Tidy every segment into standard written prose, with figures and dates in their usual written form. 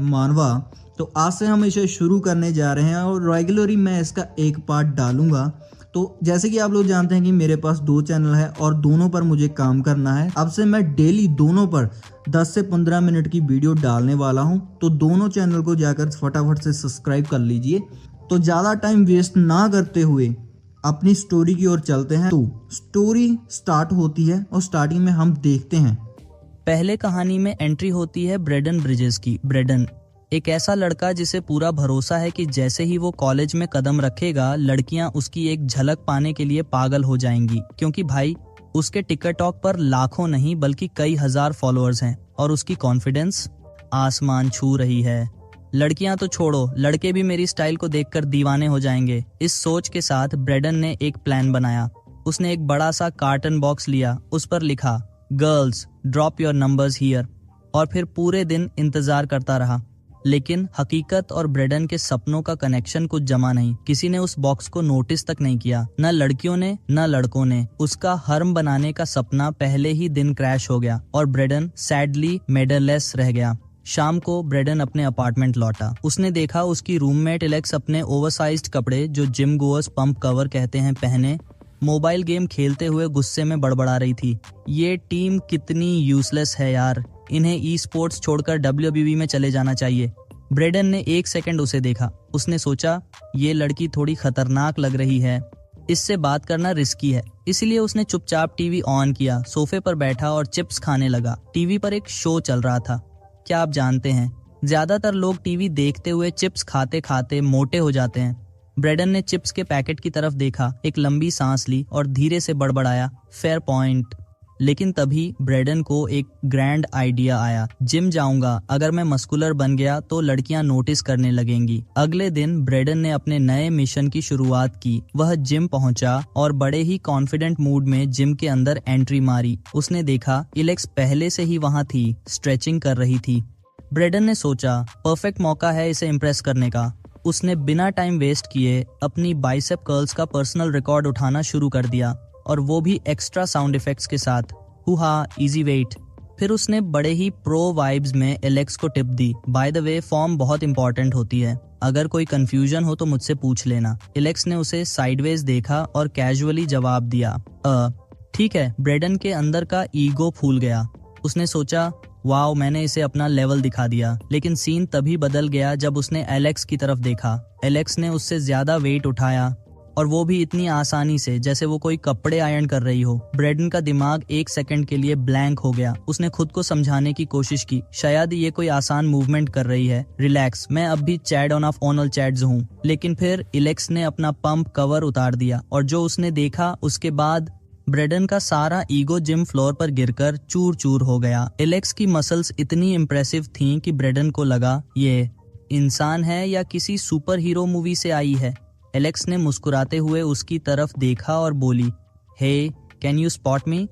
मानवा। तो आज से हम इसे शुरू करने जा रहे हैं और रेगुलरली मैं इसका एक पार्ट डालूंगा। तो जैसे कि आप लोग जानते हैं कि मेरे पास 2 चैनल है और दोनों पर मुझे काम करना है। अब से मैं डेली दोनों पर 10 से 15 मिनट की वीडियो डालने वाला हूं। तो दोनों चैनल को जाकर फटाफट से सब्सक्राइब कर लीजिए। तो ज़्यादा टाइम वेस्ट ना करते हुए अपनी स्टोरी की ओर चलते हैं। तो स्टोरी स्टार्ट होती है और स्टार्टिंग में हम देखते हैं। पहले कहानी में एंट्री होती है ब्रेडन ब्रिजेस की। ब्रेडन एक ऐसा लड़का जिसे पूरा भरोसा है कि जैसे ही वो कॉलेज में कदम रखेगा लड़कियां उसकी एक झलक पाने के लिए पागल हो जाएंगी, क्योंकि भाई उसके टिकटॉक पर लाखों नहीं बल्कि कई हजार फॉलोअर्स हैं और उसकी कॉन्फिडेंस आसमान छू रही है। लड़कियां तो छोड़ो, लड़के भी मेरी स्टाइल को देखकर दीवाने हो जाएंगे। इस सोच के साथ ब्रेडन ने एक प्लान बनाया। उसने एक बड़ा सा कार्टन बॉक्स लिया, उस पर लिखा girls drop your numbers here, और फिर पूरे दिन इंतजार करता रहा। लेकिन हकीकत और ब्रेडन के सपनों का कनेक्शन कुछ जमा नहीं। किसी ने उस बॉक्स को नोटिस तक नहीं किया, न लड़कियों ने न लड़कों ने। उसका हर्म बनाने का सपना पहले ही दिन क्रैश हो गया और ब्रेडन सैडली मेडललेस रह गया। शाम को ब्रेडन अपने अपार्टमेंट लौटा। उसने देखा उसकी रूममेट एलेक्स अपने ओवरसाइज्ड कपड़े, जो जिम गोअर्स पंप कवर कहते हैं, पहने मोबाइल गेम खेलते हुए गुस्से में बड़बड़ा रही थी। ये टीम कितनी यूजलेस है यार, इन्हें ई स्पोर्ट्स छोड़कर WWE में चले जाना चाहिए। ब्रेडन ने 1 सेकंड उसे देखा। उसने सोचा ये लड़की थोड़ी खतरनाक लग रही है, इससे बात करना रिस्की है। इसलिए उसने चुपचाप टीवी ऑन किया, सोफे पर बैठा और चिप्स खाने लगा। टीवी पर एक शो चल रहा था। क्या आप जानते हैं, ज्यादातर लोग टीवी देखते हुए चिप्स खाते खाते मोटे हो जाते हैं। ब्रेडन ने चिप्स के पैकेट की तरफ देखा, एक लंबी सांस ली और धीरे से बड़बड़ाया, फेयर पॉइंट। लेकिन तभी ब्रेडन को एक ग्रैंड आइडिया आया। जिम जाऊंगा, अगर मैं मस्कुलर बन गया तो लड़कियां नोटिस करने लगेंगी। अगले दिन ब्रेडन ने अपने नए मिशन की शुरुआत की। वह जिम पहुंचा और बड़े ही कॉन्फिडेंट मूड में जिम के अंदर एंट्री मारी। उसने देखा एलेक्स पहले से ही वहां थी, स्ट्रेचिंग कर रही थी। ब्रेडन ने सोचा परफेक्ट मौका है इसे इम्प्रेस करने का। उसने बिना टाइम वेस्ट किए अपनी बाइसेप कर्ल्स का पर्सनल रिकॉर्ड उठाना शुरू कर दिया, और वो भी एक्स्ट्रा साउंड इफेक्ट्स के साथ। हुहा, इजी वेट। फिर उसने बड़े ही प्रो वाइब्स में एलेक्स को tip the, bye the way form बहुत इंपॉर्टेंट होती है, अगर कोई कंफ्यूजन हो तो मुझसे पूछ लेना। एलेक्स ने उसे साइडवेज देखा और कैजुअली जवाब दिया, ठीक है। ब्रेडन के अंदर का ईगो फूल गया। उसने सोचा वाओ, मैंने इसे अपना लेवल दिखा दिया। लेकिन सीन तभी बदल गया जब उसने एलेक्स की तरफ देखा। एलेक्स ने उससे ज्यादा वेट उठाया, और वो भी इतनी आसानी से जैसे वो कोई कपड़े आयरन कर रही हो। ब्रेडन का दिमाग 1 सेकंड के लिए ब्लैंक हो गया। उसने खुद को समझाने की कोशिश की, शायद ये कोई आसान मूवमेंट कर रही है, रिलैक्स, मैं अब भी चैड ऑन ऑफ ओनल चैड्स हूँ। लेकिन फिर एलेक्स ने अपना पंप कवर उतार दिया, और जो उसने देखा उसके बाद ब्रेडन का सारा ईगो जिम फ्लोर पर गिरकर चूर चूर हो गया। एलेक्स की मसल्स इतनी इम्प्रेसिव थीं कि ब्रेडन को लगा ये इंसान है या किसी सुपर हीरो मूवी से आई है। एलेक्स ने मुस्कुराते हुए उसकी तरफ देखा और बोली, hey, can you spot me?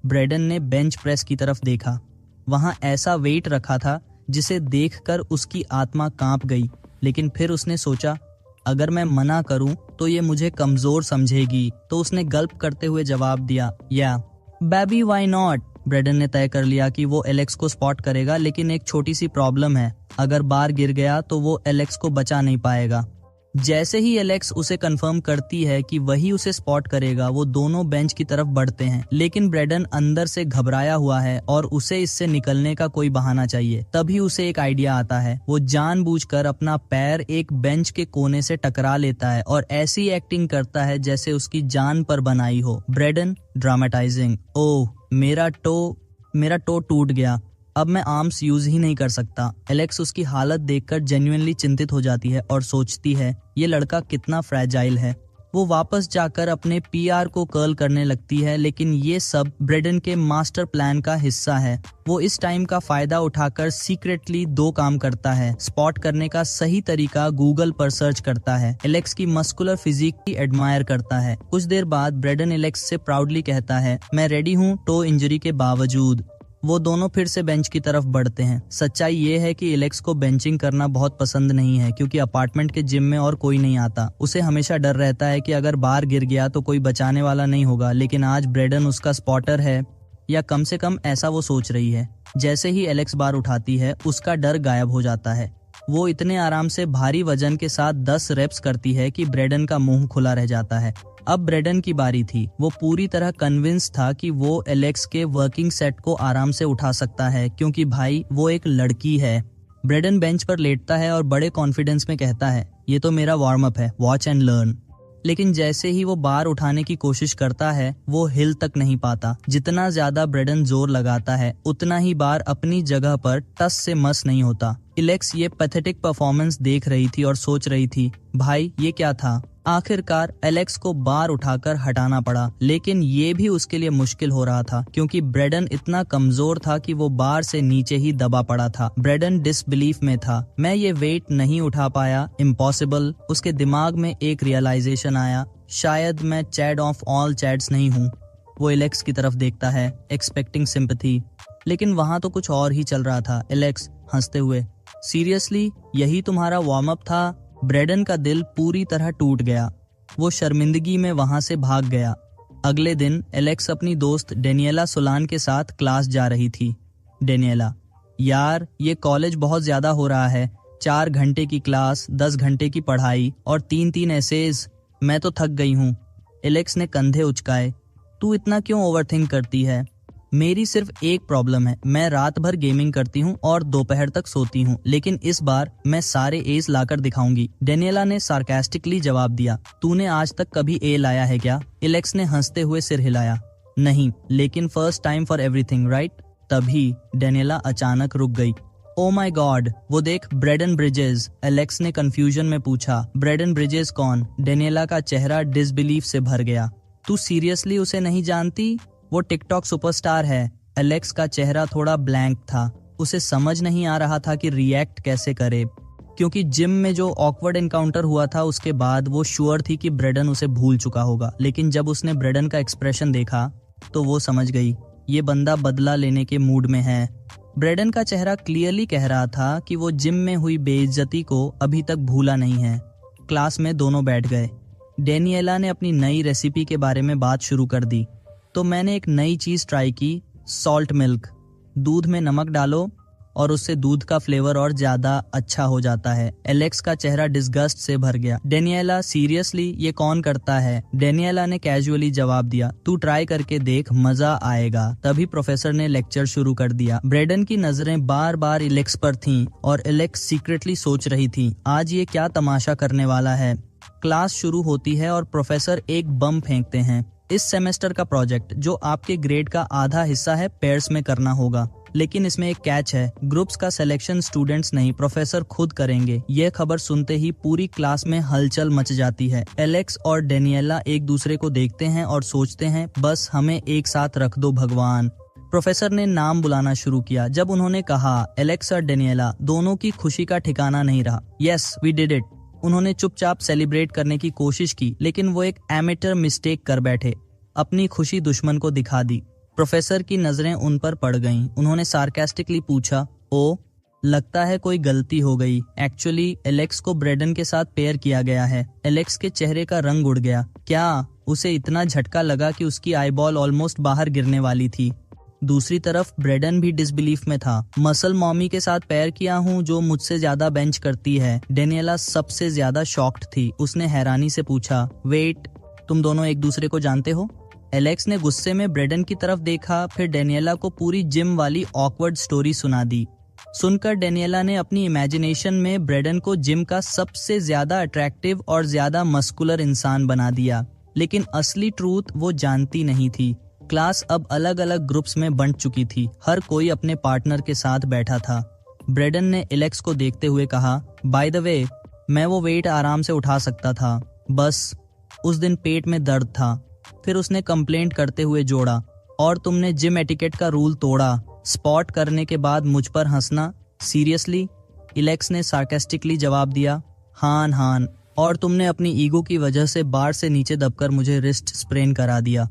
Braden ने बेंच प्रेस की तरफ देखा। वहां ऐसा वेट रखा था जिसे देखकर उसकी आत्मा कांप गई। लेकिन फिर उसने सोचा अगर मैं मना करूं तो ये मुझे कमजोर समझेगी, तो उसने गल्प करते हुए जवाब दिया, या बेबी व्हाई नॉट। ब्रेडन ने तय कर लिया कि वो एलेक्स को स्पॉट करेगा, लेकिन एक छोटी सी प्रॉब्लम है, अगर बार गिर गया तो वो एलेक्स को बचा नहीं पाएगा। जैसे ही एलेक्स उसे कंफर्म करती है कि वही उसे स्पॉट करेगा, वो दोनों बेंच की तरफ बढ़ते हैं। लेकिन ब्रेडन अंदर से घबराया हुआ है और उसे इससे निकलने का कोई बहाना चाहिए। तभी उसे एक आइडिया आता है। वो जानबूझकर अपना पैर एक बेंच के कोने से टकरा लेता है और ऐसी एक्टिंग करता है जैसे उसकी जान पर बनाई हो। ब्रेडन ड्रामेटाइजिंग, ओह मेरा टो टूट गया, अब मैं आर्म्स यूज ही नहीं कर सकता। एलेक्स उसकी हालत देखकर जेन्युइनली चिंतित हो जाती है और सोचती है ये लड़का कितना फ्रैजाइल है। वो वापस जाकर अपने PR को कर्ल करने लगती है, लेकिन ये सब ब्रेडन के मास्टर प्लान का हिस्सा है। वो इस टाइम का फायदा उठाकर सीक्रेटली 2 काम करता है। स्पॉट करने का सही तरीका गूगल पर सर्च करता है, एलेक्स की मस्कुलर फिजिक की एडमायर करता है। कुछ देर बाद ब्रेडन एलेक्स से प्राउडली कहता है, मैं रेडी हूँ टो इंजरी के बावजूद। वो दोनों फिर से बेंच की तरफ बढ़ते हैं। सच्चाई ये है कि एलेक्स को बेंचिंग करना बहुत पसंद नहीं है, क्योंकि अपार्टमेंट के जिम में और कोई नहीं आता। उसे हमेशा डर रहता है कि अगर बार गिर गया तो कोई बचाने वाला नहीं होगा। लेकिन आज ब्रेडन उसका स्पॉटर है, या कम से कम ऐसा वो सोच रही है। जैसे ही एलेक्स बार उठाती है उसका डर गायब हो जाता है। वो इतने आराम से भारी वजन के साथ 10 रेप्स करती है कि ब्रेडन का मुंह खुला रह जाता है। अब ब्रेडन की बारी थी। वो पूरी तरह कन्विंस था कि वो एलेक्स के वर्किंग सेट को आराम से उठा सकता है, क्योंकि भाई वो एक लड़की है। ब्रेडन बेंच पर लेटता है और बड़े कॉन्फिडेंस में कहता है, ये तो मेरा वार्म अप है, वॉच एंड लर्न। लेकिन जैसे ही वो बार उठाने की कोशिश करता है, वो हिल तक नहीं पाता। जितना ज्यादा ब्रेडन जोर लगाता है, उतना ही बार अपनी जगह पर टस से मस नहीं होता। एलेक्स ये पैथेटिक परफॉर्मेंस देख रही थी और सोच रही थी, भाई ये क्या था। आखिरकार एलेक्स को बार उठाकर हटाना पड़ा, लेकिन ये भी उसके लिए मुश्किल हो रहा था, क्योंकि ब्रेडन इतना कमजोर था कि वो बार से नीचे ही दबा पड़ा था। ब्रेडन डिसबिलीफ में था। मैं ये वेट नहीं उठा पाया, इम्पॉसिबल। उसके दिमाग में एक रियलाइजेशन आया, शायद मैं चैड ऑफ ऑल चैड्स नहीं हूँ। वो एलेक्स की तरफ देखता है, एक्सपेक्टिंग सिंपैथी, लेकिन वहां तो कुछ और ही चल रहा था। एलेक्स हंसते हुए, सीरियसली यही तुम्हारा वार्म अप था। ब्रेडन का दिल पूरी तरह टूट गया। वो शर्मिंदगी में वहां से भाग गया। अगले दिन एलेक्स अपनी दोस्त डेनियला सोलान के साथ क्लास जा रही थी। डेनियला, यार ये कॉलेज बहुत ज्यादा हो रहा है। 4 घंटे की क्लास, 10 घंटे की पढ़ाई और 3 एसेज। मैं तो थक गई हूँ। एलेक्स ने कंधे उचकाए। तू इतना क्यों ओवरथिंक करती है? मेरी सिर्फ एक प्रॉब्लम है, मैं रात भर गेमिंग करती हूँ और दोपहर तक सोती हूँ, लेकिन इस बार मैं सारे एस लाकर दिखाऊंगी। डेनियला ने सार्कास्टिकली जवाब दिया। तूने आज तक कभी ए लाया है क्या? एलेक्स ने हंसते हुए सिर हिलाया। नहीं, लेकिन first time for everything, right? तभी डेनियला अचानक रुक गई। ओ माई गॉड, वो देख, ब्रेडन ब्रिजेस। एलेक्स ने कंफ्यूजन में पूछा। ब्रेडन ब्रिजेस कौन? डेनियला का चेहरा डिसबिलीफ से भर गया। तू सीरियसली उसे नहीं जानती? वो टिकटॉक सुपरस्टार है। एलेक्स का चेहरा थोड़ा ब्लैंक था। उसे समझ नहीं आ रहा था कि रिएक्ट कैसे करे, क्योंकि जिम में जो ऑकवर्ड एनकाउंटर हुआ था उसके बाद वो श्योर थी कि ब्रेडन उसे भूल चुका होगा। लेकिन जब उसने ब्रेडन का एक्सप्रेशन देखा तो वो समझ गई, ये बंदा बदला लेने के मूड में है। ब्रेडन का चेहरा क्लियरली कह रहा था कि वो जिम में हुई बेइज्जती को अभी तक भूला नहीं है। क्लास में दोनों बैठ गए। डेनियला ने अपनी नई रेसिपी के बारे में बात शुरू कर दी। तो मैंने एक नई चीज ट्राई की, सॉल्ट मिल्क। दूध में नमक डालो और उससे दूध का फ्लेवर और ज्यादा अच्छा हो जाता है। एलेक्स का चेहरा डिस्गस्ट से भर गया। डेनियला, सीरियसली ये कौन करता है? डेनियला ने कैजुअली जवाब दिया, तू ट्राई करके देख, मजा आएगा। तभी प्रोफेसर ने लेक्चर शुरू कर दिया। ब्रेडन की नजरें बार बार एलेक्स पर थीं और एलेक्स सीक्रेटली सोच रही थी, आज ये क्या तमाशा करने वाला है। क्लास शुरू होती है और प्रोफेसर एक बम फेंकते हैं। इस सेमेस्टर का प्रोजेक्ट, जो आपके ग्रेड का आधा हिस्सा है, पेयर्स में करना होगा। लेकिन इसमें एक कैच है, ग्रुप्स का सिलेक्शन स्टूडेंट्स नहीं, प्रोफेसर खुद करेंगे। ये खबर सुनते ही पूरी क्लास में हलचल मच जाती है। एलेक्स और डेनियला एक दूसरे को देखते हैं और सोचते हैं, बस हमें एक साथ रख दो भगवान। प्रोफेसर ने नाम बुलाना शुरू किया। जब उन्होंने कहा एलेक्स और डेनियला, दोनों की खुशी का ठिकाना नहीं रहा। Yes, we did it. उन्होंने चुपचाप सेलिब्रेट करने की कोशिश की, लेकिन वो एक एमेटर मिस्टेक कर बैठे। अपनी खुशी दुश्मन को दिखा दी। प्रोफेसर की नजरें उन पर पड़ गईं। उन्होंने सार्कास्टिकली पूछा, ओ, लगता है कोई गलती हो गई। एक्चुअली एलेक्स को ब्रेडन के साथ पेयर किया गया है। एलेक्स के चेहरे का रंग उड़ गया। क्या? उसे इतना झटका लगा कि उसकी आईबॉल ऑलमोस्ट बाहर गिरने वाली थी। दूसरी तरफ ब्रेडन भी डिसबिलीफ में था। मसल मॉमी के साथ पेयर किया हूँ, जो मुझसे ज्यादा बेंच करती है। डेनियला सबसे ज्यादा शॉक्ड थी। उसने हैरानी से पूछा, वेट, तुम दोनों एक दूसरे को जानते हो? एलेक्स ने गुस्से में ब्रेडन की तरफ देखा, फिर डेनियला को पूरी जिम वाली ऑकवर्ड स्टोरी सुना दी। सुनकर डेनियला ने अपनी इमेजिनेशन में ब्रेडन को जिम का सबसे ज्यादा अट्रैक्टिव और ज्यादा मस्कुलर इंसान बना दिया। लेकिन असली ट्रूथ वो जानती नहीं थी। क्लास अब अलग अलग ग्रुप्स में बंट चुकी थी। हर कोई अपने पार्टनर के साथ बैठा था। ब्रेडन ने एलेक्स को देखते हुए कहा, बाय द वे, मैं वो वेट आराम से उठा सकता था, बस उस दिन पेट में दर्द था। फिर उसने कंप्लेंट करते हुए जोड़ा, और तुमने जिम एटिकेट का रूल तोड़ा, स्पॉट करने के बाद मुझ पर हंसना। सीरियसली? एलेक्स ने सार्कास्टिकली जवाब दिया, हान, और तुमने अपनी ईगो की वजह से बार से नीचे दबकर मुझे रिस्ट स्प्रेन करा दिया।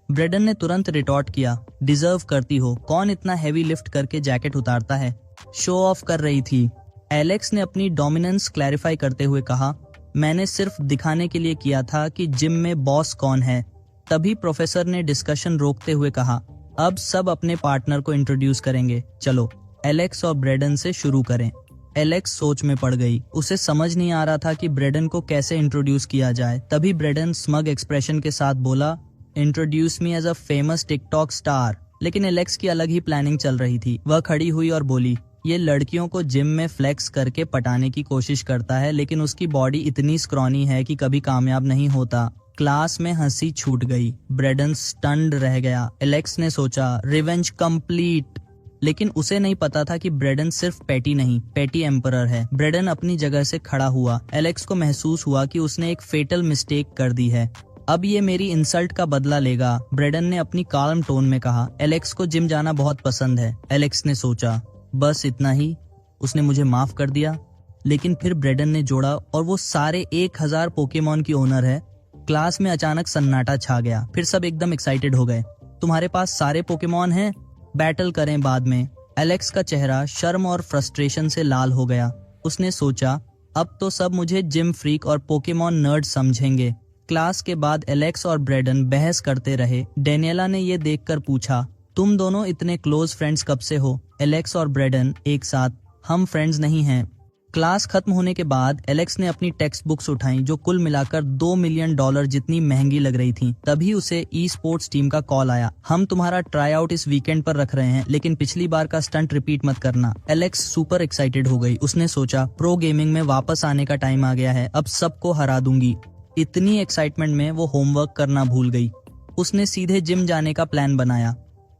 ब्रेडन ने तुरंत रिटॉर्ट किया, डिजर्व करती हो। कौन इतना हैवी लिफ्ट करके जैकेट उतारता है? शो ऑफ कर रही थी। एलेक्स ने अपनी डोमिनेंस क्लैरिफाई करते हुए कहा, मैंने सिर्फ दिखाने के लिए किया था कि जिम में बॉस कौन है। तभी प्रोफेसर ने डिस्कशन रोकते हुए कहा, अब सब अपने पार्टनर को इंट्रोड्यूस करेंगे। चलो, एलेक्स और ब्रेडन से शुरू करें। एलेक्स सोच में पड़ गई। उसे समझ नहीं आ रहा था कि ब्रेडन को कैसे इंट्रोड्यूस किया जाए। तभी ब्रेडन स्मग एक्सप्रेशन के साथ बोला, introduce me as a famous TikTok star. लेकिन एलेक्स की अलग ही प्लानिंग चल रही थी। वह खड़ी हुई और बोली, ये लड़कियों को जिम में फ्लेक्स करके पटाने की कोशिश करता है, लेकिन उसकी बॉडी इतनी स्क्रॉनी है कि कभी कामयाब नहीं होता। क्लास में हंसी छूट गई। ब्रेडन स्टन्ड रह गया। एलेक्स ने सोचा, रिवेंज कंप्लीट। लेकिन उसे नहीं पता था कि ब्रेडन सिर्फ पैटी नहीं, पैटी एम्परर है। ब्रेडन अपनी जगह से खड़ा हुआ। एलेक्स को महसूस हुआ कि उसने एक फेटल मिस्टेक कर दी है। अब ये मेरी इंसल्ट का बदला लेगा, ब्रेडन ने अपनी काल्म टोन में कहा। एलेक्स को जिम जाना बहुत पसंद है। एलेक्स ने सोचा, बस इतना ही, उसने मुझे माफ कर दिया। लेकिन फिर ब्रेडन ने जोड़ा, और वो सारे 1000 पोकेमॉन की ओनर है। क्लास में अचानक सन्नाटा छा गया। फिर सब एकदम एक्साइटेड हो गए। तुम्हारे पास सारे पोकेमॉन हैं? बैटल करें बाद में। एलेक्स का चेहरा शर्म और फ्रस्ट्रेशन से लाल हो गया। उसने सोचा, अब तो सब मुझे जिम फ्रीक और पोकेमॉन नर्ड समझेंगे। क्लास के बाद एलेक्स और ब्रेडन बहस करते रहे। डेनियला ने ये देखकर पूछा, तुम दोनों इतने क्लोज फ्रेंड्स कब से हो? एलेक्स और ब्रेडन एक साथ, हम फ्रेंड्स नहीं हैं। क्लास खत्म होने के बाद एलेक्स ने अपनी टेक्स्ट बुक्स उठाई, जो कुल मिलाकर $2 मिलियन जितनी महंगी लग रही थी। तभी उसे ई स्पोर्ट्स टीम का कॉल आया। हम तुम्हारा ट्राई आउट इस वीकेंड पर रख रहे हैं, लेकिन पिछली बार का स्टंट रिपीट मत करना। एलेक्स सुपर एक्साइटेड हो गई। उसने सोचा, प्रो गेमिंग में वापस आने का टाइम आ गया है, अब सबको हरा दूंगी। इतनी एक्साइटमेंट में वो होमवर्क करना भूल गई। उसने सीधे जिम जाने का प्लान बनाया।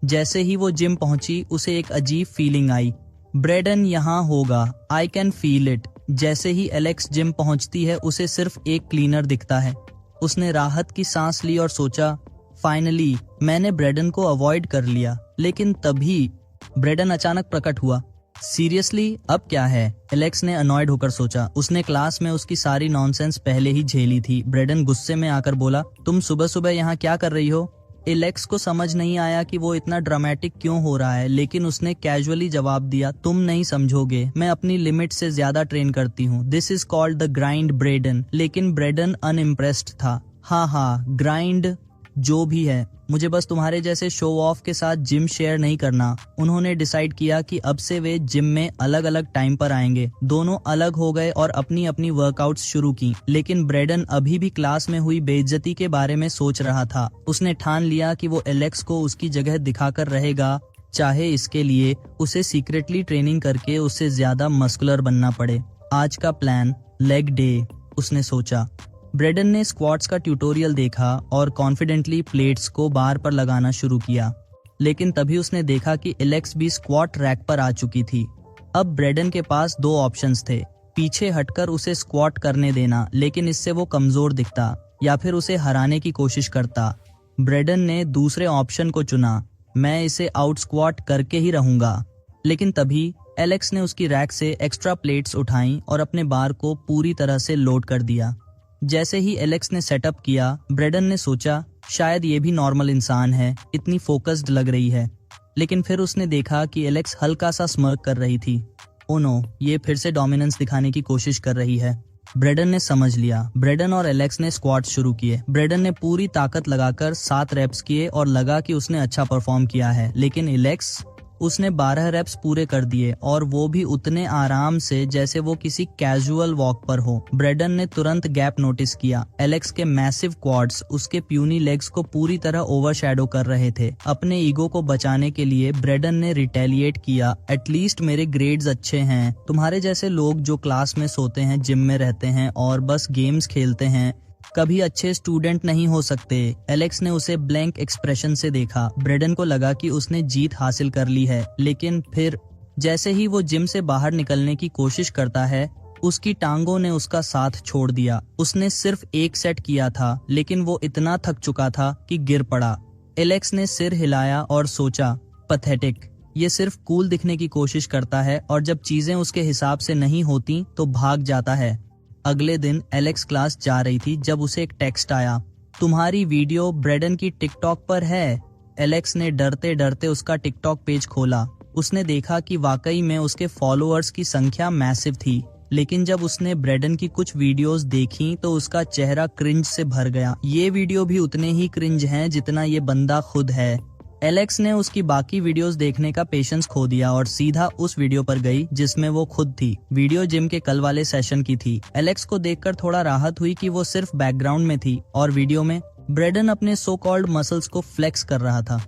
जैसे ही वो जिम पहुंची, उसे एक अजीब फीलिंग आई। ब्रेडन यहाँ होगा, आई कैन फील इट। जैसे ही एलेक्स जिम पहुंचती है, उसे सिर्फ एक क्लीनर दिखता है। उसने राहत की सांस ली और सोचा, फाइनली मैंने ब्रेडन को अवॉइड कर लिया। लेकिन तभी ब्रेडन अचानक प्रकट हुआ। सीरियसली, अब क्या है? एलेक्स ने अनॉयड होकर सोचा। उसने क्लास में उसकी सारी नॉनसेंस पहले ही झेली थी। ब्रेडन गुस्से में आकर बोला, तुम सुबह सुबह यहाँ क्या कर रही हो? एलेक्स को समझ नहीं आया कि वो इतना ड्रामेटिक क्यों हो रहा है, लेकिन उसने कैजुअली जवाब दिया, तुम नहीं समझोगे, मैं अपनी लिमिट से ज्यादा ट्रेन करती हूँ। This is called the grind, Braden. लेकिन ब्रेडन अनइम्प्रेस्ड था। हाँ, ग्राइंड जो भी है, मुझे बस तुम्हारे जैसे शो ऑफ के साथ जिम शेयर नहीं करना। उन्होंने डिसाइड किया कि अब से वे जिम में अलग अलग टाइम पर आएंगे। दोनों अलग हो गए और अपनी अपनी वर्कआउट्स शुरू की। लेकिन ब्रेडन अभी भी क्लास में हुई बेइज्जती के बारे में सोच रहा था। उसने ठान लिया कि वो एलेक्स को उसकी जगह दिखाकर रहेगा, चाहे इसके लिए उसे सीक्रेटली ट्रेनिंग करके उससे ज्यादा मस्कुलर बनना पड़े। आज का प्लान लेग डे, उसने सोचा। ब्रेडन ने स्क्वाट्स का ट्यूटोरियल देखा और कॉन्फिडेंटली प्लेट्स को बार पर लगाना शुरू किया। लेकिन तभी उसने देखा कि एलेक्स भी स्क्वाट रैक पर आ चुकी थी। अब ब्रेडन के पास 2 ऑप्शंस थे, पीछे हटकर उसे स्क्वाट करने देना, लेकिन इससे वो कमजोर दिखता, या फिर उसे हराने की कोशिश करता। ब्रेडन ने दूसरे ऑप्शन को चुना, मैं इसे आउट स्क्वाट करके ही रहूंगा। लेकिन तभी एलेक्स ने उसकी रैक से एक्स्ट्रा प्लेट्स उठाई और अपने बार को पूरी तरह से लोड कर दिया। जैसे ही एलेक्स ने सेटअप किया, ब्रेडन ने सोचा, शायद ये भी नॉर्मल इंसान है, इतनी फोकस्ड लग रही है। लेकिन फिर उसने देखा कि एलेक्स हल्का सा स्मर्क कर रही थी। ओ नो, ये फिर से डोमिनेंस दिखाने की कोशिश कर रही है। ब्रेडन ने समझ लिया। ब्रेडन और एलेक्स ने स्क्वाट शुरू किए। ब्रेडन ने पूरी ताकत लगाकर 7 रेप्स किए और लगा कि उसने अच्छा परफॉर्म किया है। लेकिन एलेक्स, उसने 12 रेप्स पूरे कर दिए, और वो भी उतने आराम से जैसे वो किसी कैजुअल वॉक पर हो। ब्रेडन ने तुरंत गैप नोटिस किया। एलेक्स के मैसिव क्वाड्स उसके प्यूनी लेग्स को पूरी तरह ओवरशैडो कर रहे थे। अपने ईगो को बचाने के लिए ब्रेडन ने रिटेलिएट किया, एटलीस्ट मेरे ग्रेड्स अच्छे हैं। तुम्हारे जैसे लोग जो क्लास में सोते हैं, जिम में रहते हैं और बस गेम्स खेलते हैं, कभी अच्छे स्टूडेंट नहीं हो सकते। एलेक्स ने उसे ब्लैंक एक्सप्रेशन से देखा। ब्रेडन को लगा कि उसने जीत हासिल कर ली है। लेकिन फिर जैसे ही वो जिम से बाहर निकलने की कोशिश करता है, उसकी टांगों ने उसका साथ छोड़ दिया। उसने सिर्फ 1 सेट किया था, लेकिन वो इतना थक चुका था कि गिर पड़ा। एलेक्स ने सिर हिलाया और सोचा, पैथेटिक, ये सिर्फ कूल दिखने की कोशिश करता है, और जब चीजें उसके हिसाब से नहीं होती तो भाग जाता है। अगले दिन एलेक्स क्लास जा रही थी जब उसे एक टेक्स्ट आया, तुम्हारी वीडियो ब्रेडन की टिकटॉक पर है। एलेक्स ने डरते डरते उसका टिकटॉक पेज खोला। उसने देखा कि वाकई में उसके फॉलोअर्स की संख्या मैसिव थी। लेकिन जब उसने ब्रेडन की कुछ वीडियोस देखी तो उसका चेहरा क्रिंज से भर गया। ये वीडियो भी उतने ही क्रिंज हैं जितना ये बंदा खुद है। एलेक्स ने उसकी बाकी वीडियोस देखने का पेशेंस खो दिया और सीधा उस वीडियो पर गई जिसमें वो खुद थी। वीडियो जिम के कल वाले सेशन की थी। एलेक्स को देखकर थोड़ा राहत हुई कि वो सिर्फ बैकग्राउंड में थी और वीडियो में ब्रेडन अपने सो कॉल्ड मसल्स को फ्लेक्स कर रहा था।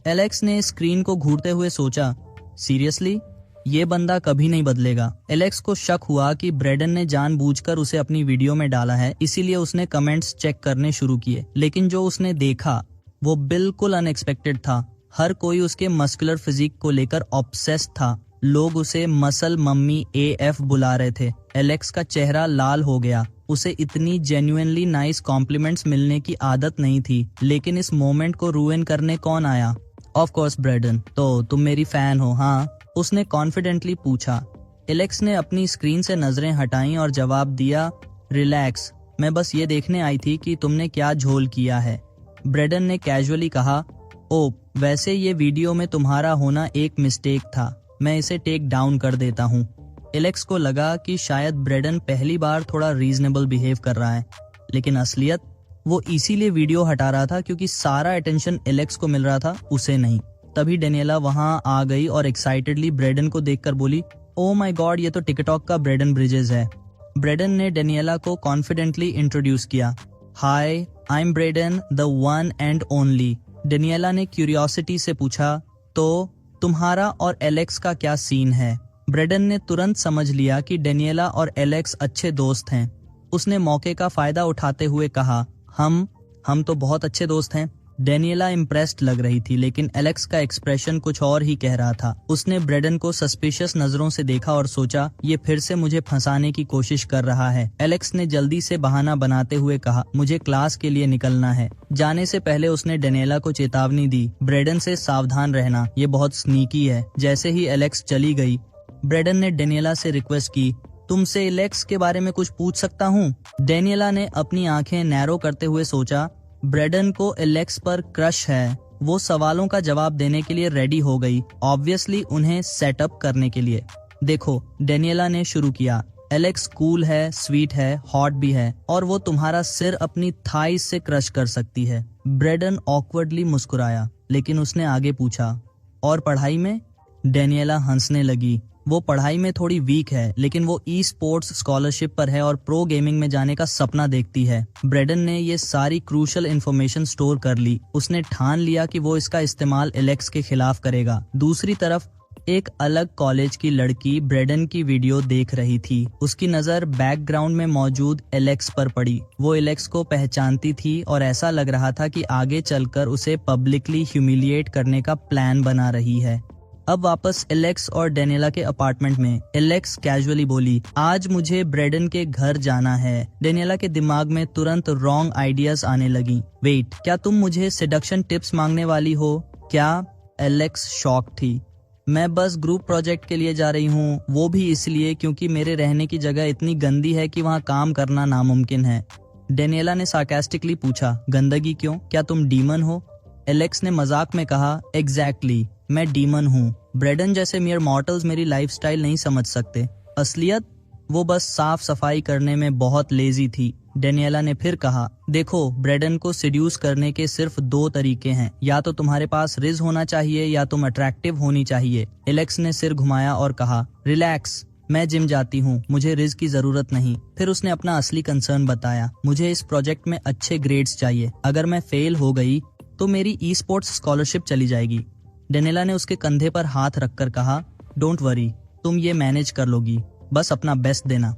एलेक्स ने स्क्रीन को घूरते हुए सोचा, सीरियसली ये बंदा कभी नहीं बदलेगा। एलेक्स को शक हुआ कि ब्रेडन ने जानबूझकर उसे अपनी वीडियो में डाला है, इसीलिए उसने कमेंट्स चेक करने शुरू किए। लेकिन जो उसने देखा वो बिल्कुल अनएक्सपेक्टेड था। हर कोई उसके मस्कुलर फिजिक को लेकर ऑब्सेस्ड था। लोग उसे मसल मम्मी AF बुला रहे थे। एलेक्स का चेहरा लाल हो गया। उसे इतनी जेन्युइनली नाइस कॉम्प्लीमेंट्स मिलने की आदत नहीं थी, लेकिन इस मोमेंट को रूइन करने कौन आया? Of course Braden. तो तुम मेरी फैन हो हाँ? उसने कॉन्फिडेंटली पूछा। एलेक्स ने अपनी स्क्रीन से नजरें हटाईं और जवाब दिया, रिलैक्स, मैं बस ये देखने आई थी कि तुमने क्या झोल किया है। ब्रेडन ने कैजुअली कहा, ओ वैसे ये वीडियो में तुम्हारा होना एक मिस्टेक था, मैं इसे टेक डाउन कर देता हूँ। एलेक्स को लगा कि शायद ब्रेडन पहली बार थोड़ा रीजनेबल बिहेव कर रहा है, लेकिन असलियत वो इसीलिए वीडियो हटा रहा था क्योंकि सारा अटेंशन एलेक्स को मिल रहा था, उसे नहीं। तभी डेनियला वहां आ गई और एक्साइटेडली ब्रेडन को देखकर बोली, ओ माय गॉड, ये तो टिकटॉक का ब्रेडन ब्रिजेस है। ब्रेडन ने डेनियला को कॉन्फिडेंटली इंट्रोड्यूस किया। Hi, I am Braden, the one and only. Daniela ने क्यूरियोसिटी से पूछा, तो तुम्हारा और एलेक्स का क्या सीन है? ब्रेडन ने तुरंत समझ लिया कि डेनियला और एलेक्स अच्छे दोस्त हैं। उसने मौके का फायदा उठाते हुए कहा, हम तो बहुत अच्छे दोस्त हैं। डेनियला इम्प्रेस्ड लग रही थी, लेकिन एलेक्स का एक्सप्रेशन कुछ और ही कह रहा था। उसने ब्रेडन को सस्पिशियस नजरों से देखा और सोचा, ये फिर से मुझे फंसाने की कोशिश कर रहा है। एलेक्स ने जल्दी से बहाना बनाते हुए कहा, मुझे क्लास के लिए निकलना है। जाने से पहले उसने डेनियला को चेतावनी दी, ब्रेडन से सावधान रहना, ये बहुत स्नीकी है। जैसे ही एलेक्स चली गई, ब्रेडन ने डेनियला से रिक्वेस्ट की, तुमसे एलेक्स के बारे में कुछ पूछ सकता हूँ? डेनियला ने अपनी आंखें नैरो करते हुए सोचा, ब्रेडन को एलेक्स पर क्रश है। वो सवालों का जवाब देने के लिए रेडी हो गई, ऑब्वियसली उन्हें सेटअप करने के लिए। देखो, डेनियला ने शुरू किया, एलेक्स कूल है, स्वीट है, हॉट भी है, और वो तुम्हारा सिर अपनी थाई से क्रश कर सकती है। ब्रेडन ऑकवर्डली मुस्कुराया, लेकिन उसने आगे पूछा, और पढ़ाई में? डेनियला हंसने लगी। वो पढ़ाई में थोड़ी वीक है, लेकिन वो ई स्पोर्ट्स स्कॉलरशिप पर है और प्रो गेमिंग में जाने का सपना देखती है। ब्रेडन ने ये सारी क्रूशल इन्फॉर्मेशन स्टोर कर ली। उसने ठान लिया कि वो इसका इस्तेमाल एलेक्स के खिलाफ करेगा। दूसरी तरफ एक अलग कॉलेज की लड़की ब्रेडन की वीडियो देख रही थी। उसकी नजर बैकग्राउंड में मौजूद एलेक्स पर पड़ी। वो एलेक्स को पहचानती थी और ऐसा लग रहा था कि आगे चलकर उसे पब्लिकली ह्यूमिलिएट करने का प्लान बना रही है। अब वापस एलेक्स और डेनियला के अपार्टमेंट में। एलेक्स कैजुअली बोली, आज मुझे ब्रेडन के घर जाना है। डेनियला के दिमाग में तुरंत रॉन्ग आइडियाज आने लगी। वेट, क्या तुम मुझे सिडक्शन टिप्स मांगने वाली हो क्या? एलेक्स शॉक थी। मैं बस ग्रुप प्रोजेक्ट के लिए जा रही हूँ, वो भी इसलिए क्योंकि मेरे रहने की जगह इतनी गंदी है कि वहाँ काम करना नामुमकिन है। डेनियला ने सार्कास्टिकली पूछा, गंदगी क्यों? क्या तुम डीमन हो? एलेक्स ने मजाक में कहा, एग्जैक्टली, मैं डीमन हूँ। ब्रेडन जैसे मियर मॉर्टल्स मेरी लाइफस्टाइल नहीं समझ सकते। असलियत, वो बस साफ सफाई करने में बहुत लेजी थी। डेनियला ने फिर कहा, देखो, ब्रेडन को सिड्यूस करने के सिर्फ 2 तरीके हैं, या तो तुम्हारे पास रिज होना चाहिए या तुम अट्रैक्टिव होनी चाहिए। एलेक्स ने सिर घुमाया और कहा, रिलैक्स, मैं जिम जाती हूँ, मुझे रिज की जरूरत नहीं। फिर उसने अपना असली कंसर्न बताया, मुझे इस प्रोजेक्ट में अच्छे ग्रेड्स चाहिए। अगर मैं फेल हो गई तो मेरी ई स्पोर्ट्स स्कॉलरशिप चली जाएगी। डेनियला ने उसके कंधे पर हाथ रखकर कहा, डोंट वरी, तुम ये मैनेज कर लोगी, बस अपना बेस्ट देना।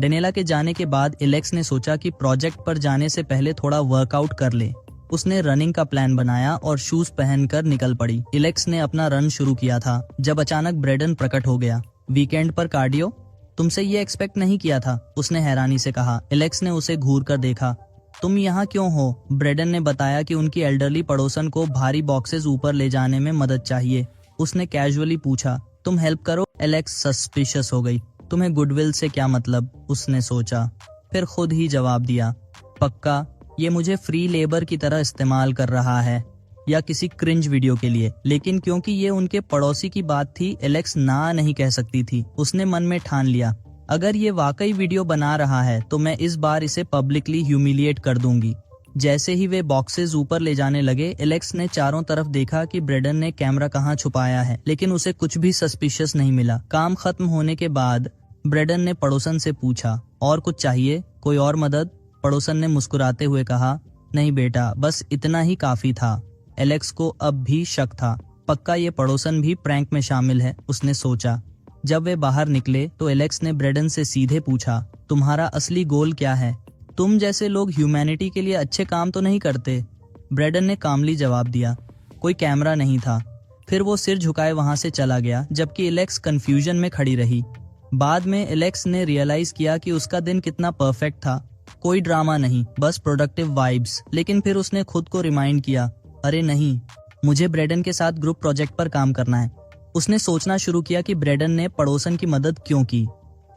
डेनियला के जाने के बाद एलेक्स ने सोचा कि प्रोजेक्ट पर जाने से पहले थोड़ा वर्कआउट कर ले। उसने रनिंग का प्लान बनाया और शूज पहनकर निकल पड़ी। एलेक्स ने अपना रन शुरू किया था जब अचानक ब्रेडन प्रकट हो गया। वीकेंड पर कार्डियो? तुमसे ये एक्सपेक्ट नहीं किया था, उसने हैरानी से कहा। एलेक्स ने उसे घूर कर देखा। तुम यहाँ क्यों हो? ब्रेडन ने बताया कि उनकी एल्डरली पड़ोसन को भारी बॉक्सेस ऊपर ले जाने में मदद चाहिए। उसने कैजुअली पूछा, तुम हेल्प करो? एलेक्स सस्पिशियस हो गई। तुम्हें गुडविल से क्या मतलब? उसने सोचा, फिर खुद ही जवाब दिया, पक्का ये मुझे फ्री लेबर की तरह इस्तेमाल कर रहा है या किसी क्रिंज वीडियो के लिए। लेकिन क्योंकि ये उनके पड़ोसी की बात थी, एलेक्स ना नहीं कह सकती थी। उसने मन में ठान लिया, अगर ये वाकई वीडियो बना रहा है तो मैं इस बार इसे पब्लिकली ह्यूमिलिएट कर दूंगी। जैसे ही वे बॉक्सेस ऊपर ले जाने लगे, एलेक्स ने चारों तरफ देखा कि ब्रेडन ने कैमरा कहाँ छुपाया है, लेकिन उसे कुछ भी सस्पिशियस नहीं मिला। काम खत्म होने के बाद ब्रेडन ने पड़ोसन से पूछा, और कुछ चाहिए, कोई और मदद? पड़ोसन ने मुस्कुराते हुए कहा, नहीं बेटा, बस इतना ही काफी था। एलेक्स को अब भी शक था, पक्का ये पड़ोसन भी प्रैंक में शामिल है, उसने सोचा। जब वे बाहर निकले तो एलेक्स ने ब्रेडन से सीधे पूछा, तुम्हारा असली गोल क्या है? तुम जैसे लोग ह्यूमैनिटी के लिए अच्छे काम तो नहीं करते। ब्रेडन ने कामली जवाब दिया, कोई कैमरा नहीं था। फिर वो सिर झुकाए वहां से चला गया, जबकि एलेक्स कंफ्यूजन में खड़ी रही। बाद में एलेक्स ने रियलाइज किया कि उसका दिन कितना परफेक्ट था, कोई ड्रामा नहीं, बस प्रोडक्टिव वाइब्स। लेकिन फिर उसने खुद को रिमाइंड किया, अरे नहीं, मुझे ब्रेडन के साथ ग्रुप प्रोजेक्ट पर काम करना है। उसने सोचना शुरू किया कि ब्रेडन ने पड़ोसन की मदद क्यों की।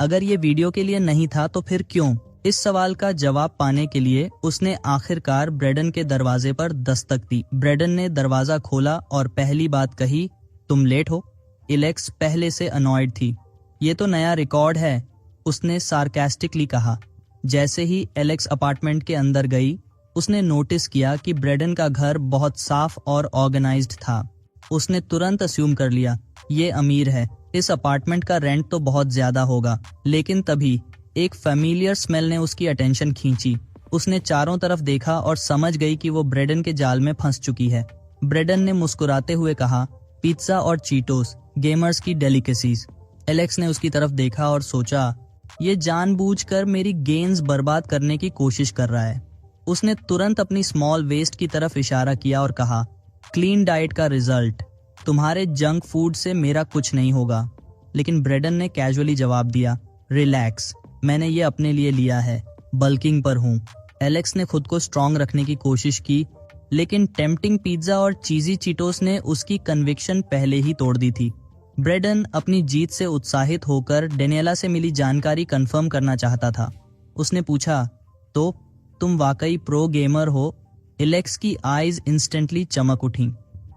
अगर ये वीडियो के लिए नहीं था तो फिर क्यों? इस सवाल का जवाब पाने के लिए उसने आखिरकार ब्रेडन के दरवाजे पर दस्तक दी। ब्रेडन ने दरवाजा खोला और पहली बात कही, तुम लेट हो। एलेक्स पहले से अनॉयड थी। ये तो नया रिकॉर्ड है, उसने सार्कास्टिकली कहा। जैसे ही एलेक्स अपार्टमेंट के अंदर गई, उसने नोटिस किया कि ब्रेडन का घर बहुत साफ और ऑर्गेनाइज्ड था। उसने तुरंत अस्यूम कर लिया, ये अमीर है, इस अपार्टमेंट का रेंट तो बहुत ज्यादा होगा। लेकिन तभी एक फेमिलियर स्मेल ने उसकी अटेंशन खींची। उसने चारों तरफ देखा और समझ गई कि वो ब्रेडन के जाल में फंस चुकी है। ब्रेडन ने मुस्कुराते हुए कहा, पिज्जा और चीटोस, गेमर्स की डेलिकेसीज। एलेक्स ने उसकी तरफ देखा और सोचा, ये जानबूझकर मेरी गेन्स बर्बाद करने की कोशिश कर रहा है। उसने तुरंत अपनी स्मॉल वेस्ट की तरफ इशारा किया और कहा, क्लीन डाइट का रिजल्ट, तुम्हारे जंक फूड से मेरा कुछ नहीं होगा। लेकिन ब्रेडन ने कैजुअली जवाब दिया, रिलैक्स, मैंने ये अपने लिए लिया है, बल्किंग पर हूँ। एलेक्स ने खुद को स्ट्रांग रखने की कोशिश की, लेकिन टेम्पटिंग पिज्जा और चीजी चीटोस ने उसकी कन्विक्शन पहले ही तोड़ दी थी। ब्रेडन अपनी जीत से उत्साहित होकर डेनियला से मिली जानकारी कंफर्म करना चाहता था। उसने पूछा, तो तुम वाकई प्रो गेमर हो? एलेक्स की आईज इंस्टेंटली चमक उठी।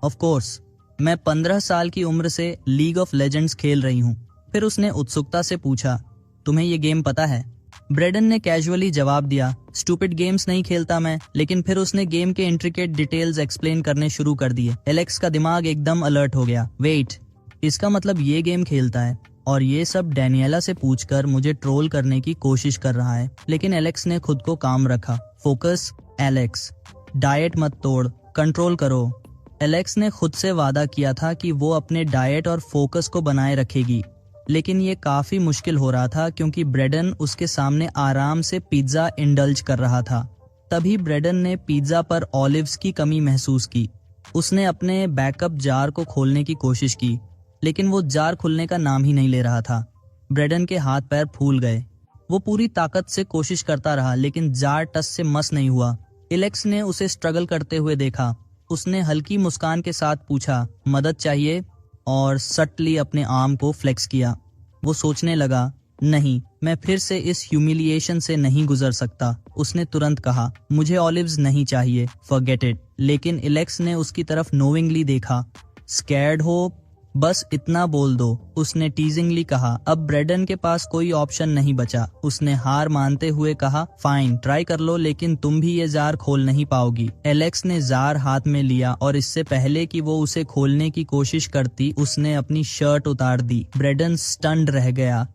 ऑफ कोर्स, मैं 15 साल की उम्र से लीग ऑफ लेजेंड्स खेल रही हूँ। फिर उसने उत्सुकता से पूछा, तुम्हें ये गेम पता है? ब्रेडन ने कैजुअली जवाब दिया, स्टूपिड गेम्स नहीं खेलता मैं। लेकिन फिर उसने गेम के इंट्रिकेट डिटेल्स एक्सप्लेन करने शुरू कर दिए। एलेक्स का दिमाग एकदम अलर्ट हो गया। वेट, इसका मतलब ये गेम खेलता है और ये सब डेनियला से पूछकर मुझे ट्रोल करने की कोशिश कर रहा है। लेकिन एलेक्स ने खुद को काम रखा। फोकस एलेक्स, डाइट मत तोड़, कंट्रोल करो। एलेक्स ने खुद से वादा किया था कि वो अपने डाइट और फोकस को बनाए रखेगी। लेकिन ये काफी मुश्किल हो रहा था क्योंकि ब्रेडन उसके सामने आराम से पिज्जा इंडल्ज कर रहा था। तभी ब्रेडन ने पिज्जा पर ऑलिव्स की कमी महसूस की। उसने अपने बैकअप जार को खोलने की कोशिश की, लेकिन वो जार खुलने का नाम ही नहीं ले रहा था। ब्रेडन के हाथ पैर फूल गए। वो पूरी ताकत से कोशिश करता रहा, लेकिन जार टस से मस नहीं हुआ। एलेक्स ने उसे स्ट्रगल करते हुए देखा। उसने हल्की मुस्कान के साथ पूछा, मदद चाहिए? और सटली अपने आर्म को फ्लेक्स किया। वो सोचने लगा, नहीं, मैं फिर से इस ह्यूमिलिएशन से नहीं गुजर सकता। उसने तुरंत कहा, मुझे ऑलिव्स नहीं चाहिए, फॉरगेट इट। लेकिन एलेक्स ने उसकी तरफ नोविंगली देखा। स्कैर्ड हो? बस इतना बोल दो, उसने टीजिंगली कहा। अब ब्रेडन के पास कोई ऑप्शन नहीं बचा। उसने हार मानते हुए कहा, फाइन, ट्राई कर लो, लेकिन तुम भी ये जार खोल नहीं पाओगी। एलेक्स ने जार हाथ में लिया और इससे पहले कि वो उसे खोलने की कोशिश करती, उसने अपनी शर्ट उतार दी। ब्रेडन स्टन्ड रह गया।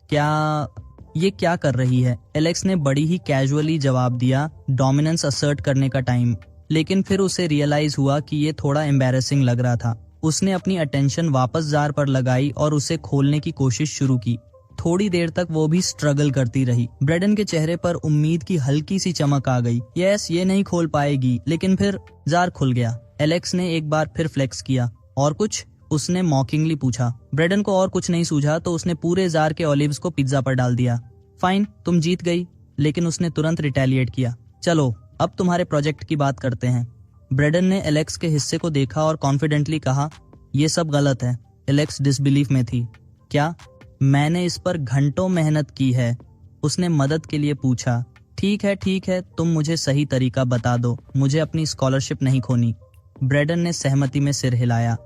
ये क्या कर रही है? एलेक्स ने बड़ी ही कैजुअली जवाब दिया, डोमिनेंस असर्ट करने का टाइम। लेकिन फिर उसे रियलाइज हुआ कि ये थोड़ा एम्बैरेसिंग लग रहा था। उसने अपनी अटेंशन वापस जार पर लगाई और उसे खोलने की कोशिश शुरू की। थोड़ी देर तक वो भी स्ट्रगल करती रही। ब्रेडन के चेहरे पर उम्मीद की हल्की सी चमक आ गई। यस, ये नहीं खोल पाएगी। लेकिन फिर जार खुल गया। एलेक्स ने एक बार फिर फ्लेक्स किया। और कुछ? उसने मॉकिंगली पूछा। ब्रेडन को और कुछ नहीं सूझा तो उसने पूरे जार के ऑलिव्स को पिज्जा पर डाल दिया। फाइन, तुम जीत गई। लेकिन उसने तुरंत रिटेलिएट किया। चलो, अब तुम्हारे प्रोजेक्ट की बात करते हैं। ब्रेडन ने एलेक्स के हिस्से को देखा और कॉन्फिडेंटली कहा, ये सब गलत है। एलेक्स डिसबिलीफ में थी। क्या? मैंने इस पर घंटों मेहनत की है। उसने मदद के लिए पूछा। ठीक है, तुम मुझे सही तरीका बता दो, मुझे अपनी स्कॉलरशिप नहीं खोनी। ब्रेडन ने सहमति में सिर हिलाया।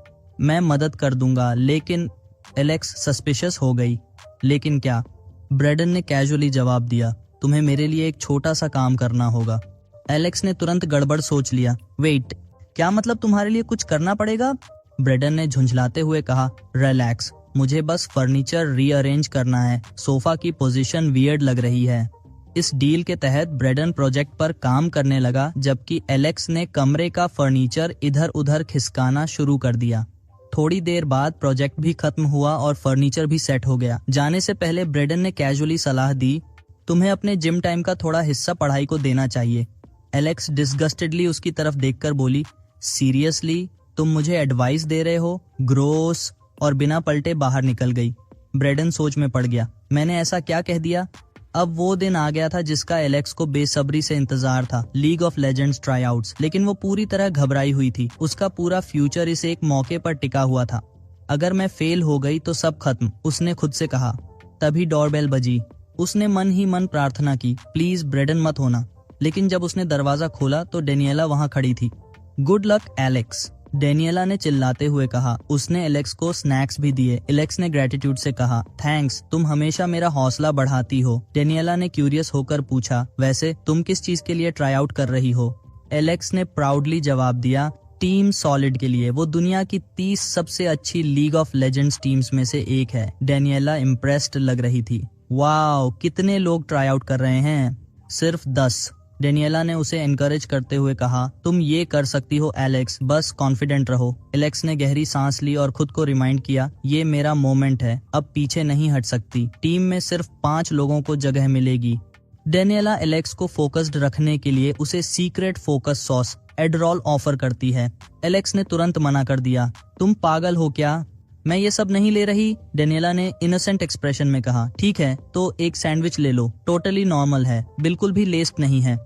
मैं मदद कर दूंगा, लेकिन एलेक्स सस्पिशियस हो गई। लेकिन क्या? ब्रेडन ने कैजुअली जवाब दिया, तुम्हें मेरे लिए एक छोटा सा काम करना होगा। एलेक्स ने तुरंत गड़बड़ सोच लिया। वेट, क्या मतलब तुम्हारे लिए कुछ करना पड़ेगा? ब्रेडन ने झुंझलाते हुए कहा, रिलैक्स, मुझे बस फर्नीचर रीअरेंज करना है, सोफा की पोजीशन वियर्ड लग रही है। इस डील के तहत ब्रेडन प्रोजेक्ट पर काम करने लगा, जबकि एलेक्स ने कमरे का फर्नीचर इधर उधर खिसकाना शुरू कर दिया। थोड़ी देर बाद प्रोजेक्ट भी खत्म हुआ और फर्नीचर भी सेट हो गया। जाने से पहले ब्रेडन ने कैजुअली सलाह दी, तुम्हें अपने जिम टाइम का थोड़ा हिस्सा पढ़ाई को देना चाहिए। एलेक्स डिस्गस्टेडली उसकी तरफ देखकर बोली, सीरियसली तुम मुझे एडवाइस दे रहे हो? ग्रोस, और बिना पलटे बाहर निकल गई। ब्रेडन सोच में पड़ गया, मैंने ऐसा क्या कह दिया? अब वो दिन आ गया था जिसका एलेक्स को बेसब्री से इंतजार था, लीग ऑफ लेजेंड्स ट्राईआउट्स। लेकिन वो पूरी तरह घबराई हुई थी। उसका पूरा फ्यूचर इस एक मौके पर टिका हुआ था। अगर मैं फेल हो गई तो सब खत्म, उसने खुद से कहा। तभी डोरबेल बजी। उसने मन ही मन प्रार्थना की, प्लीज ब्रेडन मत होना। लेकिन जब उसने दरवाजा खोला तो डेनियला वहां खड़ी थी। गुड लक एलेक्स, डेनियला ने चिल्लाते हुए कहा। उसने एलेक्स को स्नैक्स भी दिए। एलेक्स ने ग्रेटिट्यूड से कहा, थैंक्स, तुम हमेशा मेरा हौसला बढ़ाती हो। डेनियला ने क्यूरियस होकर पूछा, वैसे तुम किस चीज के लिए ट्राई आउट कर रही हो? एलेक्स ने प्राउडली जवाब दिया, टीम सॉलिड के लिए। वो दुनिया की 30 सबसे अच्छी लीग ऑफ लेजेंड्स टीम्स में से एक है। डेनियला इम्प्रेस्ड लग रही थी। वाओ, कितने लोग ट्राई आउट कर रहे हैं? सिर्फ 10। डेनियला ने उसे एनकरेज करते हुए कहा, तुम ये कर सकती हो एलेक्स, बस कॉन्फिडेंट रहो। एलेक्स ने गहरी सांस ली और खुद को रिमाइंड किया, ये मेरा मोमेंट है, अब पीछे नहीं हट सकती। टीम में सिर्फ 5 लोगों को जगह मिलेगी। डेनियला एलेक्स को फोकस्ड रखने के लिए उसे सीक्रेट फोकस सॉस एडरॉल ऑफर करती है। एलेक्स ने तुरंत मना कर दिया, तुम पागल हो क्या? मैं ये सब नहीं ले रही, डेनियला ने इनोसेंट एक्सप्रेशन में कहा। ठीक है, तो एक सैंडविच ले लो, टोटली नॉर्मल है, बिल्कुल भी लेस्ड नहीं है।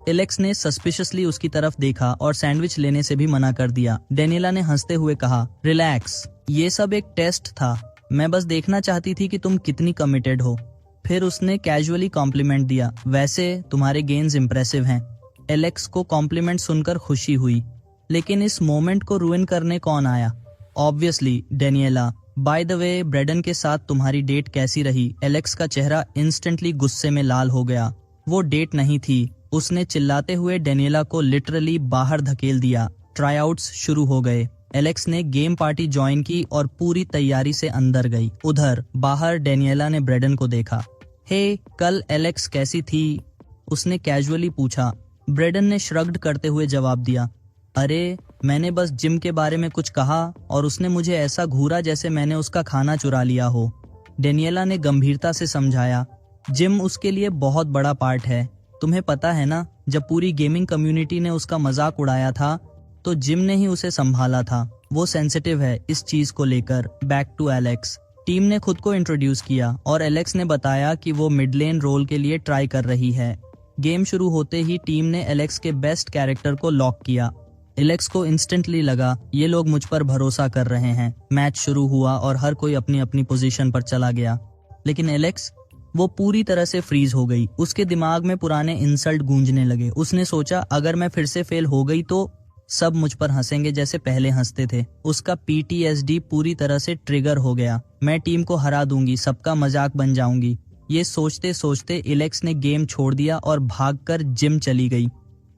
एलेक्स ने सस्पिशियसली उसकी तरफ देखा और सैंडविच लेने से भी मना कर दिया। डेनियला ने हंसते हुए कहा, रिलैक्स, ये सब एक टेस्ट था, मैं बस देखना चाहती थी कि तुम कितनी कमिटेड हो। फिर उसने कैजुअली कॉम्प्लीमेंट दिया, वैसे तुम्हारे गेम्स इंप्रेसिव हैं। एलेक्स को कॉम्प्लीमेंट सुनकर खुशी हुई, लेकिन इस मोमेंट को रुइन करने कौन आया? Obviously Daniela. By the way, Braden के साथ तुम्हारी डेट कैसी रही? एलेक्स का चेहरा इंस्टेंटली गुस्से में लाल हो गया। वो डेट नहीं थी, उसने चिल्लाते हुए डेनियला को लिटरली बाहर धकेल दिया। ट्राईआउट्स शुरू हो गए। एलेक्स ने गेम पार्टी ज्वाइन की और पूरी तैयारी से अंदर गई। उधर बाहर डेनियला ने ब्रेडन को देखा। हे, कल एलेक्स कैसी थी? उसने कैजुअली पूछा। ब्रेडन ने श्रग्ड करते हुए जवाब दिया, अरे मैंने बस जिम के बारे में कुछ कहा और उसने मुझे ऐसा घूरा जैसे मैंने उसका खाना चुरा लिया हो। डेनियला ने गंभीरता से समझाया, जिम उसके लिए बहुत बड़ा पार्ट है। तुम्हें पता है ना, जब पूरी गेमिंग कम्युनिटी ने उसका मजाक उड़ाया था तो जिम ने ही उसे संभाला था। वो सेंसिटिव है इस चीज को लेकर। Back to Alex. टीम ने खुद को इंट्रोड्यूस किया और एलेक्स ने बताया कि वो मिडलेन रोल के लिए ट्राई कर रही है। गेम शुरू होते ही टीम ने एलेक्स के बेस्ट कैरेक्टर को लॉक किया। एलेक्स को इंस्टेंटली लगा, ये लोग मुझ पर भरोसा कर रहे हैं। मैच शुरू हुआ और हर कोई अपनी अपनी पोजीशन पर चला गया। लेकिन एलेक्स, वो पूरी तरह से फ्रीज हो गई। उसके दिमाग में पुराने इंसल्ट गूंजने लगे। उसने सोचा, अगर मैं फिर से फेल हो गई तो सब मुझ पर हंसेंगे जैसे पहले हंसते थे। उसका PTSD पूरी तरह से ट्रिगर हो गया। मैं टीम को हरा दूंगी, सबका मजाक बन जाऊंगी। ये सोचते सोचते एलेक्स ने गेम छोड़ दिया और भागकर जिम चली गई।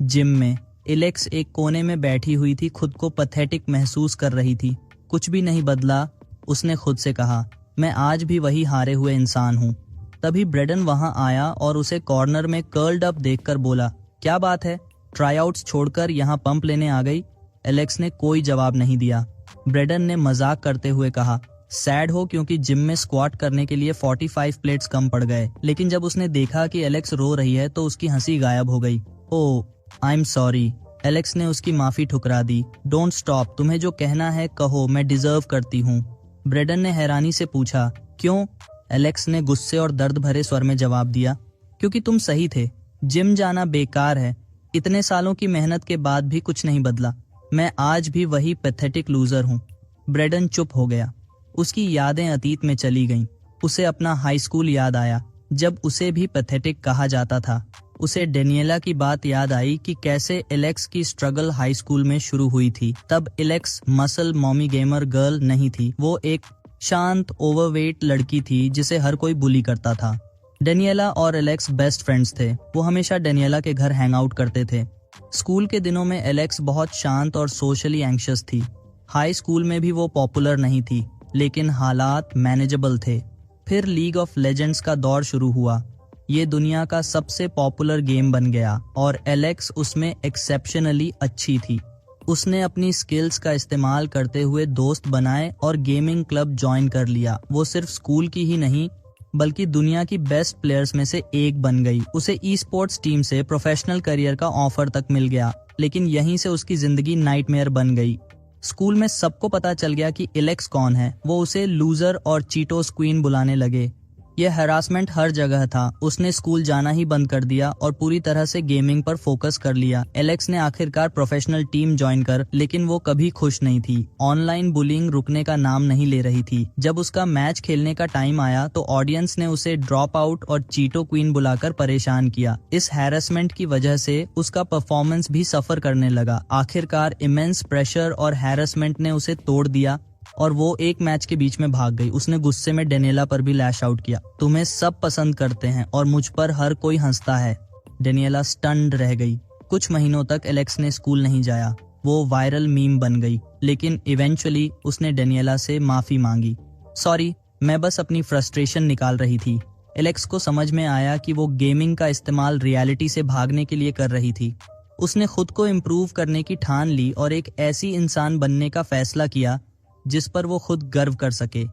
जिम में एलेक्स एक कोने में बैठी हुई थी, खुद को पैथेटिक महसूस कर रही थी। कुछ भी नहीं बदला, उसने खुद से कहा, मैं आज भी वही हारे हुए इंसान हूँ। तभी ब्रेडन वहां आया और उसे कॉर्नर में कर्ल्ड अप देखकर बोला, क्या बात है, ट्राईआउट्स छोड़कर यहाँ पंप लेने आ गई? एलेक्स ने कोई जवाब नहीं दिया। ब्रेडन ने मजाक करते हुए कहा, सैड हो क्योंकि जिम में स्क्वाट करने के लिए 45 प्लेट्स कम पड़ गए। लेकिन जब उसने देखा कि एलेक्स रो रही है तो उसकी हंसी गायब हो गई। ओह, आई एम सॉरी। एलेक्स ने उसकी माफी ठुकरा दी। डोंट स्टॉप, तुम्हें जो कहना है कहो, मैं डिजर्व करती हूँ। ब्रेडन ने हैरानी से पूछा, क्यों? एलेक्स ने गुस्से और दर्द भरे स्वर में जवाब दिया, क्योंकि तुम सही थे, जिम जाना बेकार है। इतने सालों की मेहनत के बाद भी कुछ नहीं बदला। मैं आज भी वही पैथेटिक लूजर हूँ। ब्रेडन चुप हो गया। उसकी यादें अतीत में चली गईं। उसे अपना हाई स्कूल याद आया, जब उसे भी पैथेटिक कहा जाता था। उसे डेनियला की बात याद आई कि कैसे एलेक्स की स्ट्रगल हाई स्कूल में शुरू हुई थी। तब Alex muscle mommy gamer girl नहीं थी, वो एक शांत ओवरवेट लड़की थी जिसे हर कोई बुली करता था। डेनियला और एलेक्स बेस्ट फ्रेंड्स थे। वो हमेशा डेनियला के घर हैंग आउट करते थे। स्कूल के दिनों में एलेक्स बहुत शांत और सोशली एंग्शियस थी। हाई स्कूल में भी वो पॉपुलर नहीं थी, लेकिन हालात मैनेजेबल थे। फिर लीग ऑफ लेजेंड्स का दौर शुरू हुआ। ये दुनिया का सबसे पॉपुलर गेम बन गया और एलेक्स उसमें एक्सेप्शनली अच्छी थी। उसने अपनी स्किल्स का इस्तेमाल करते हुए दोस्त बनाए और गेमिंग क्लब ज्वाइन कर लिया। वो सिर्फ स्कूल की ही नहीं बल्कि दुनिया की बेस्ट प्लेयर्स में से एक बन गई। उसे ई स्पोर्ट्स टीम से प्रोफेशनल करियर का ऑफर तक मिल गया, लेकिन यहीं से उसकी जिंदगी नाइटमेयर बन गई। स्कूल में सबको पता चल गया कि एलेक्स कौन है। वो उसे लूजर और चीटोस क्वीन बुलाने लगे। यह हैरासमेंट हर जगह था। उसने स्कूल जाना ही बंद कर दिया और पूरी तरह से गेमिंग पर फोकस कर लिया। एलेक्स ने आखिरकार प्रोफेशनल टीम ज्वाइन कर, लेकिन वो कभी खुश नहीं थी। ऑनलाइन बुलिंग रुकने का नाम नहीं ले रही थी। जब उसका मैच खेलने का टाइम आया तो ऑडियंस ने उसे ड्रॉप आउट और चीटो क्वीन बुलाकर परेशान किया। इस हैरेसमेंट की वजह से उसका परफॉर्मेंस भी सफर करने लगा। आखिरकार इमेंस प्रेशर और हैरेसमेंट ने उसे तोड़ दिया और वो एक मैच के बीच में भाग गई। उसने गुस्से में डेनियला पर भी लैश आउट किया। तुम्हें सब पसंद करते हैं और मुझ पर हर कोई हंसता है। डेनियला स्टन्ड रह गई। कुछ महीनों तक एलेक्स ने स्कूल नहीं जाया। वो वायरल मीम बन गई, लेकिन इवेंचुअली उसने डेनियला से माफी मांगी। सॉरी, मैं बस अपनी फ्रस्ट्रेशन निकाल रही थी। एलेक्स को समझ में आया कि वो गेमिंग का इस्तेमाल रियलिटी से भागने के लिए कर रही थी। उसने खुद को इम्प्रूव करने की ठान ली और एक ऐसी इंसान बनने का फैसला किया जिस पर वो खुद गर्व कर सके।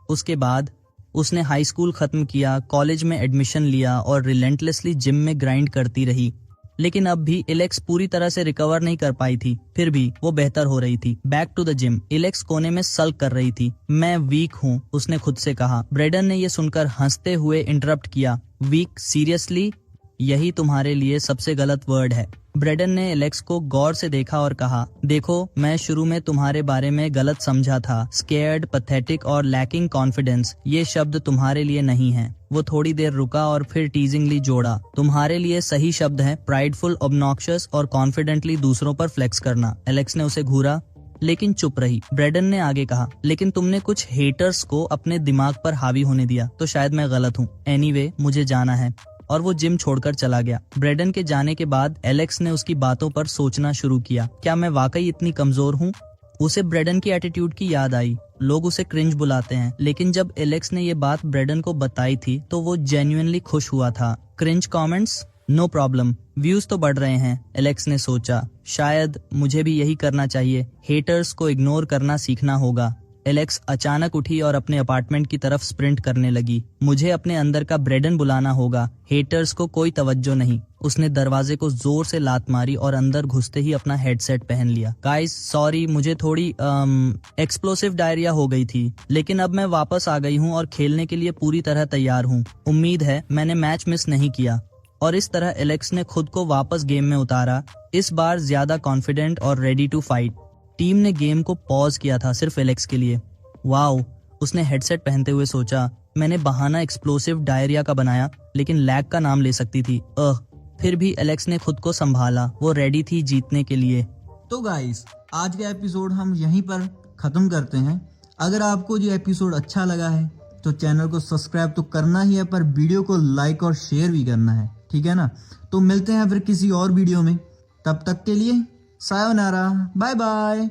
उसके बाद उसने हाई स्कूल खत्म किया, कॉलेज में एडमिशन लिया और रिलेंटलेसली जिम में ग्राइंड करती रही। लेकिन अब भी एलेक्स पूरी तरह से रिकवर नहीं कर पाई थी। फिर भी वो बेहतर हो रही थी। Back to the gym. Alex कोने में सल्क कर रही थी। मैं वीक हूँ, उसने खुद से कहा। ब्रेडन ने ये सुनकर हंसते हुए इंटरप्ट किया। वीक? सीरियसली? यही तुम्हारे लिए सबसे गलत वर्ड है। ब्रेडन ने एलेक्स को गौर से देखा और कहा, देखो, मैं शुरू में तुम्हारे बारे में गलत समझा था। स्केयर्ड, पैथेटिक और लैकिंग कॉन्फिडेंस, ये शब्द तुम्हारे लिए नहीं है। वो थोड़ी देर रुका और फिर टीजिंगली जोड़ा, तुम्हारे लिए सही शब्द है प्राइडफुल, ऑब्नॉक्शियस और कॉन्फिडेंटली दूसरों पर फ्लेक्स करना। एलेक्स ने उसे घूरा, लेकिन चुप रही। ब्रेडन ने आगे कहा, लेकिन तुमने कुछ हेटर्स को अपने दिमाग पर हावी होने दिया, तो शायद मैं गलत हूँ। एनीवे, मुझे जाना है। और वो जिम छोड़कर चला गया। ब्रेडन के जाने के बाद एलेक्स ने उसकी बातों पर सोचना शुरू किया। क्या मैं वाकई इतनी कमजोर हूँ? उसे ब्रेडन की एटीट्यूड की याद आई। लोग उसे क्रिंज बुलाते हैं, लेकिन जब एलेक्स ने ये बात ब्रेडन को बताई थी तो वो जेन्युइनली खुश हुआ था। Cringe comments? No problem, views तो बढ़ रहे हैं। एलेक्स ने सोचा, शायद मुझे भी यही करना चाहिए। हेटर्स को इग्नोर करना सीखना होगा। एलेक्स अचानक उठी और अपने अपार्टमेंट की तरफ स्प्रिंट करने लगी। मुझे अपने अंदर का ब्रेडन बुलाना होगा। हेटर्स को कोई तवज्जो नहीं। उसने दरवाजे को जोर से लात मारी और अंदर घुसते ही अपना हेडसेट पहन लिया। गाइस, सॉरी, मुझे थोड़ी एक्सप्लोसिव डायरिया हो गई थी, लेकिन अब मैं वापस आ गई हूँ और खेलने के लिए पूरी तरह तैयार हूँ। उम्मीद है मैंने मैच मिस नहीं किया। और इस तरह एलेक्स ने खुद को वापस गेम में उतारा, इस बार ज्यादा कॉन्फिडेंट और रेडी टू फाइट। टीम ने गेम को पॉज किया था सिर्फ एलेक्स के लिए। वाओ, उसने हेडसेट पहनते हुए सोचा, मैंने बहाना एक्सप्लोसिव डायरिया का बनाया, लेकिन लैग का नाम ले सकती थी। फिर भी एलेक्स ने खुद को संभाला। वो रेडी थी जीतने के लिए। तो गाइस, आज का एपिसोड हम यहीं पर खत्म करते हैं। अगर आपको ये एपिसोड अच्छा लगा है तो चैनल को सब्सक्राइब तो करना ही है, पर वीडियो को लाइक और शेयर भी करना है, ठीक है ना? तो मिलते हैं फिर किसी और वीडियो में। तब तक के लिए सायोनारा, बाय बाय।